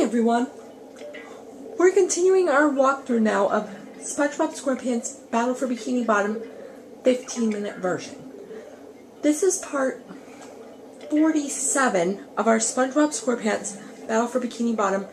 everyone! We're continuing our walkthrough now of SpongeBob Squarepants Battle for Bikini Bottom 15-minute version. This is part 47 of our SpongeBob Squarepants Battle for Bikini Bottom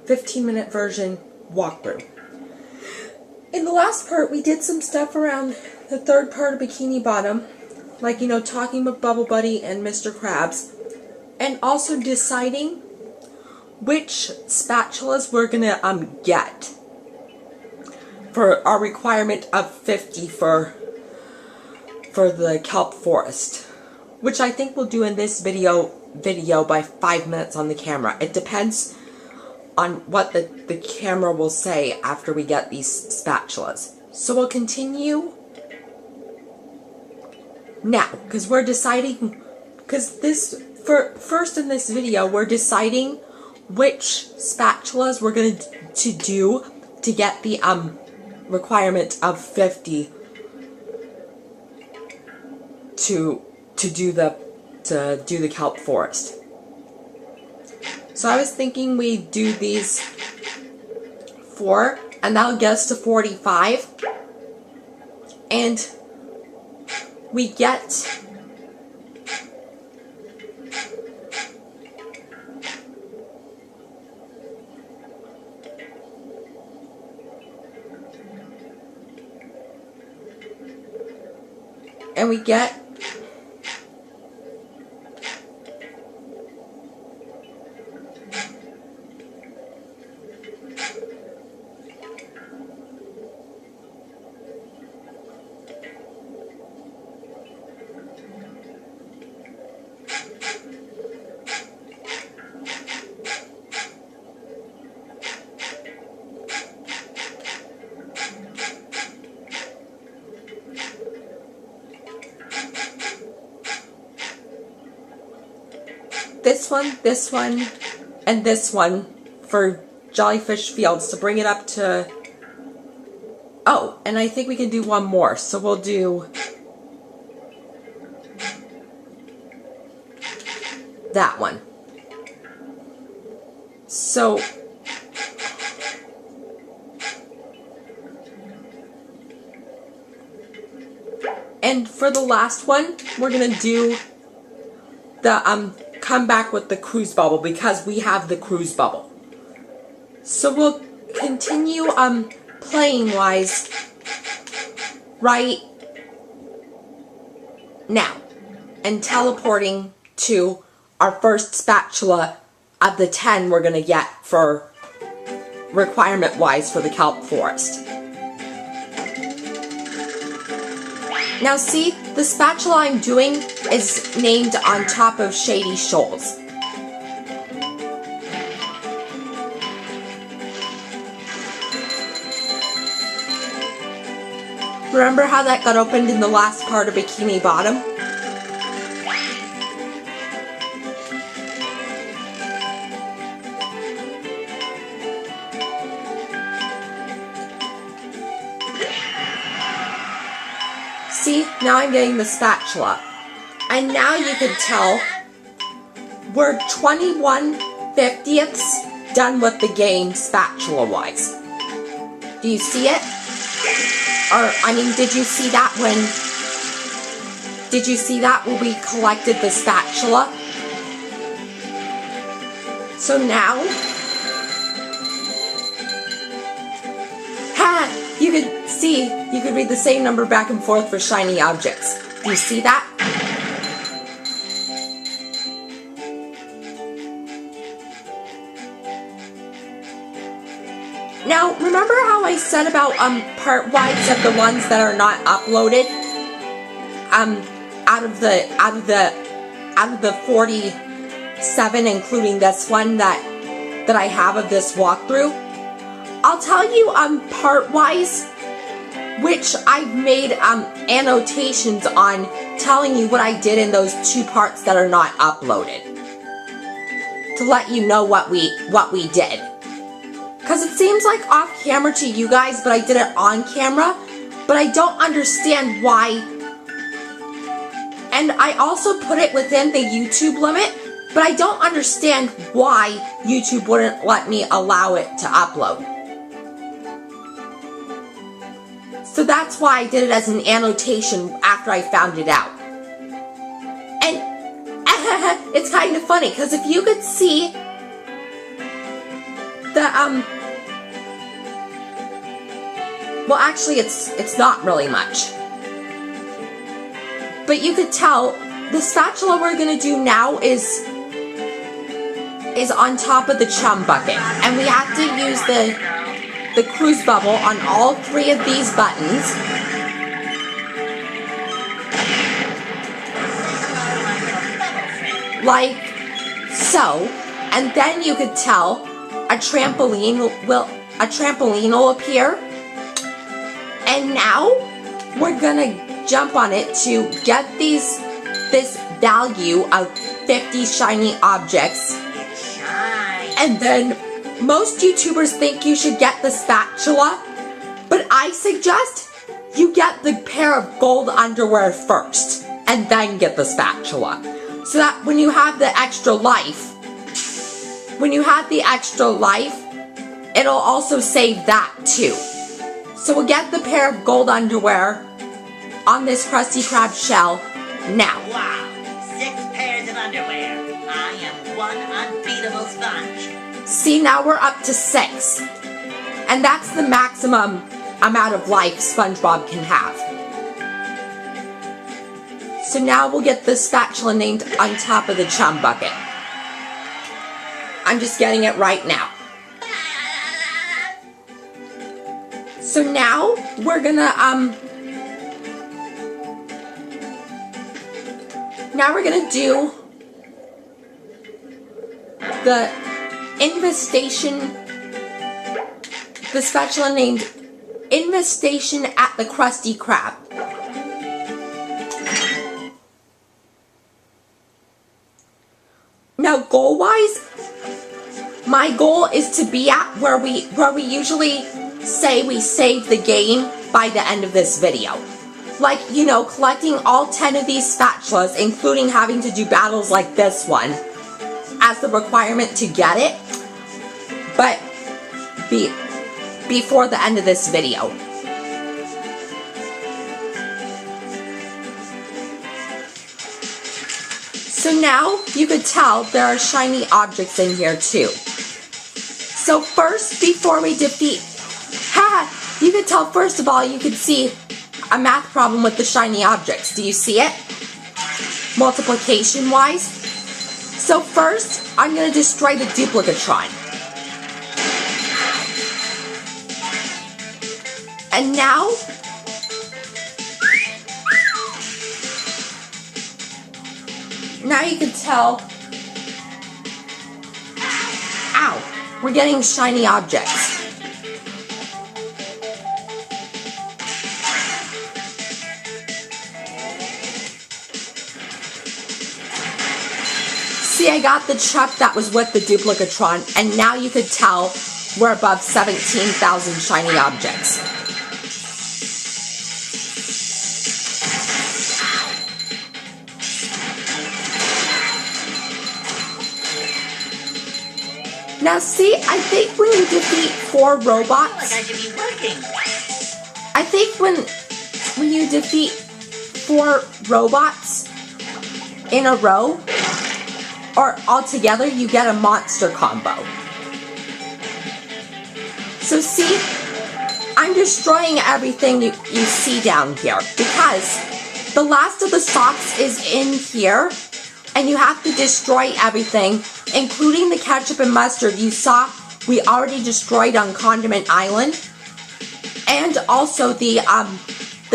15-minute version walkthrough. In the last part, we did some stuff around the third part of Bikini Bottom, like, talking with Bubble Buddy and Mr. Krabs, and also deciding which spatulas we're gonna get for our requirement of 50 for the kelp forest, which I think we'll do in this video by 5 minutes on the camera. It depends on what the camera will say after we get these spatulas. So we'll continue now, because we're deciding, first in this video we're deciding which spatulas we're going to do to get the requirement of 50 to do the kelp forest. So I was thinking we do these 4, and that'll get us to 45, and we get this one, and this one for Jellyfish Fields to bring it up to... Oh, and I think we can do one more, so we'll do that one. So and for the last one, we're gonna do the come back with the cruise bubble, because we have the cruise bubble. So we'll continue playing wise right now and teleporting to our first spatula of the 10 we're gonna get for requirement wise for the kelp forest. Now see, the spatula I'm doing is named on top of Shady Shoals. Remember how that got opened in the last part of Bikini Bottom? See, now I'm getting the spatula. And now you can tell we're 21/50ths done with the game spatula-wise. Do you see it? Or, I mean, did you see that when we collected the spatula? So now, you could see, you could read the same number back and forth for shiny objects. Do you see that? Now, remember how I said about part-wise of the ones that are not uploaded? Out of the 47, including this one that I have of this walkthrough. I'll tell you part-wise, which I've made annotations on, telling you what I did in those 2 parts that are not uploaded, to let you know what we did. Because it seems like off camera to you guys, but I did it on camera, but I don't understand why. And I also put it within the YouTube limit, but I don't understand why YouTube wouldn't let me allow it to upload. So that's why I did it as an annotation after I found it out. And it's kind of funny, because if you could see the, well, actually it's not really much. But you could tell the spatula we're going to do now is on top of the chum bucket. And we have to use the cruise bubble on all 3 of these buttons. Like so. And then you could tell a trampoline will appear. And now we're gonna jump on it to get this value of 50 shiny objects. And then most YouTubers think you should get the spatula, but I suggest you get the pair of gold underwear first and then get the spatula. So that when you have the extra life, it'll also save that too. So we'll get the pair of gold underwear on this Krusty Krab shell now. Wow, 6 pairs of underwear. I am one unbeatable sponge. See, now we're up to 6. And that's the maximum amount of life SpongeBob can have. So now we'll get the spatula named on top of the chum bucket. I'm just getting it right now. So now we're gonna do the spatula named Infestation at the Krusty Krab. Now goal-wise, my goal is to be at where we usually say we save the game by the end of this video. Like, you know, collecting all 10 of these spatulas, including having to do battles like this one, as the requirement to get it, but before the end of this video. So now, you could tell there are shiny objects in here too. So first, before we defeat, you could tell first of all, you could see a math problem with the shiny objects. Do you see it? Multiplication wise. So first, I'm going to destroy the duplicatron. And now, you can tell, ow, we're getting shiny objects. See, I got the chuck that was with the duplicatron, and now you could tell we're above 17,000 shiny objects. Now see, I think when you defeat 4 robots, I should be working. I think when you defeat 4 robots in a row, or all together, you get a monster combo. So see, I'm destroying everything you see down here, because the last of the socks is in here, and you have to destroy everything, including the ketchup and mustard you saw we already destroyed on Condiment Island, and also the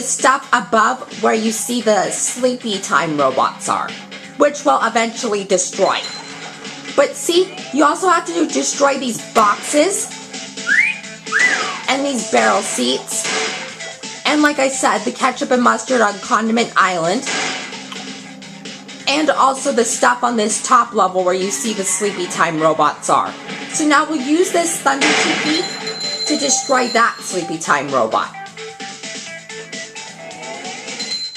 stuff above where you see the sleepy time robots are, which will eventually destroy. But see, you also have to destroy these boxes, and these barrel seats, and like I said, the ketchup and mustard on Condiment Island, and also the stuff on this top level where you see the sleepy time robots are. So now we'll use this Thunder TP to destroy that sleepy time robot.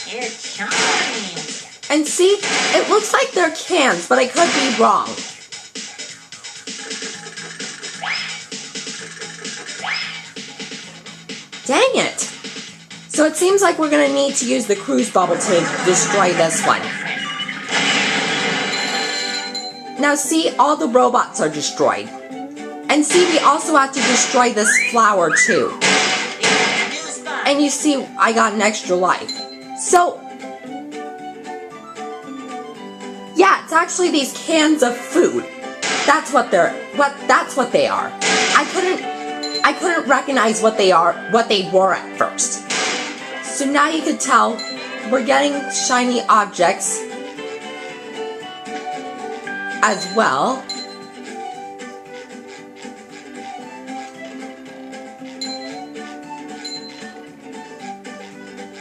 It shines. And see, it looks like they're cans, but I could be wrong. Dang it. So it seems like we're going to need to use the cruise bubble to destroy this one. Now see, all the robots are destroyed. And see, we also have to destroy this flower too. And you see, I got an extra life. So, yeah, it's actually these cans of food. That's what they are. I couldn't recognize what they were at first. So now you can tell we're getting shiny objects as well.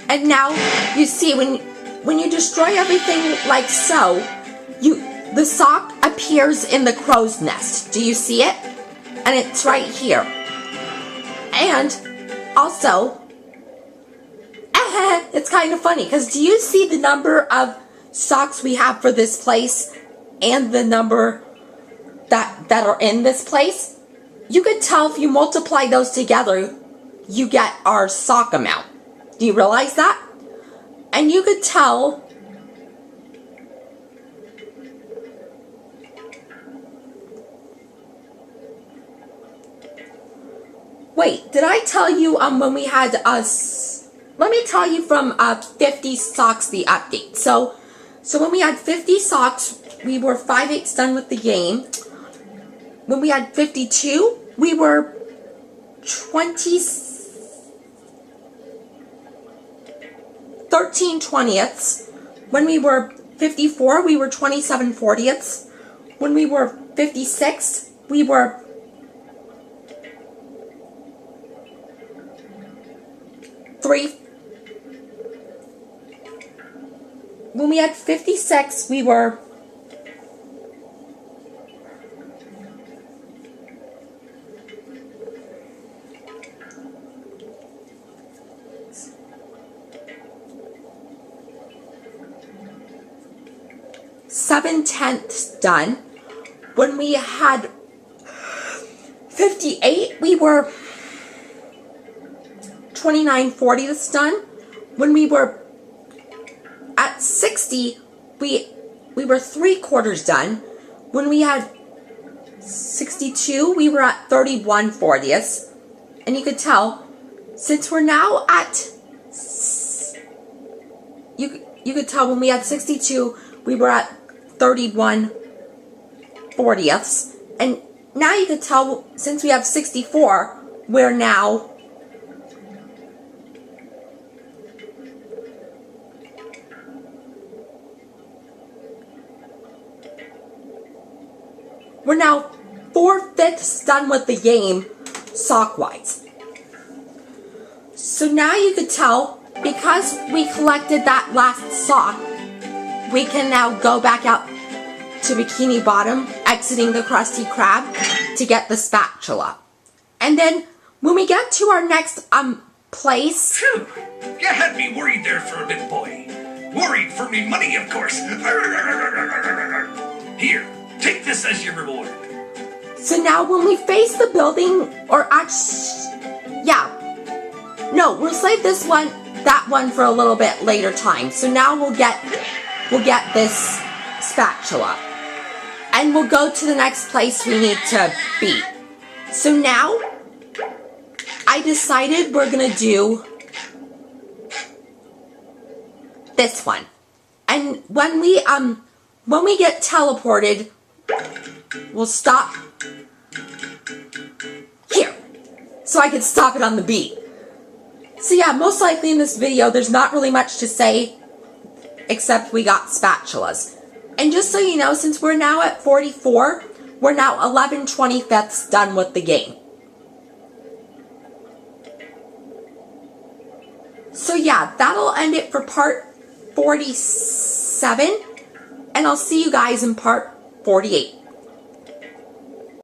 And now you see when you destroy everything like so, the sock appears in the crow's nest. Do you see it? And it's right here. And also, it's kind of funny because do you see the number of socks we have for this place and the number that are in this place? You could tell if you multiply those together, you get our sock amount. Do you realize that? And you could tell wait, did I tell you when we had us? Let me tell you from 50 socks the update. So when we had 50 socks, we were 5/8 done with the game. When we had 52, we were 13/20ths. When we were 54, we were 27/40ths. When we were 56, we were 3. When we had 56, we were 7/10 done. When we had 58, we were 29/40 done. When we were at 60, we were 3/4 done. When we had 62, we were at 31/40. And you could tell, since we're now at, you could tell when we had 62, we were at 31/40. And now you could tell, since we have 64, we're now We're now 4/5 done with the game, sock-wise. So now you could tell, because we collected that last sock, we can now go back out to Bikini Bottom, exiting the Krusty Krab, to get the spatula. And then, when we get to our next, place... Phew! You had me worried there for a bit, boy. Worried for me money, of course. Here. Take this as your reward. So now when we face the building, or actually, yeah. No, we'll save that one for a little bit later time. So now we'll get this spatula. And we'll go to the next place we need to be. So now, I decided we're gonna do this one. And when we get teleported, we'll stop here, so I can stop it on the beat. So yeah, most likely in this video, there's not really much to say, except we got spatulas. And just so you know, since we're now at 44, we're now 11/25 done with the game. So yeah, that'll end it for part 47, and I'll see you guys in part 48.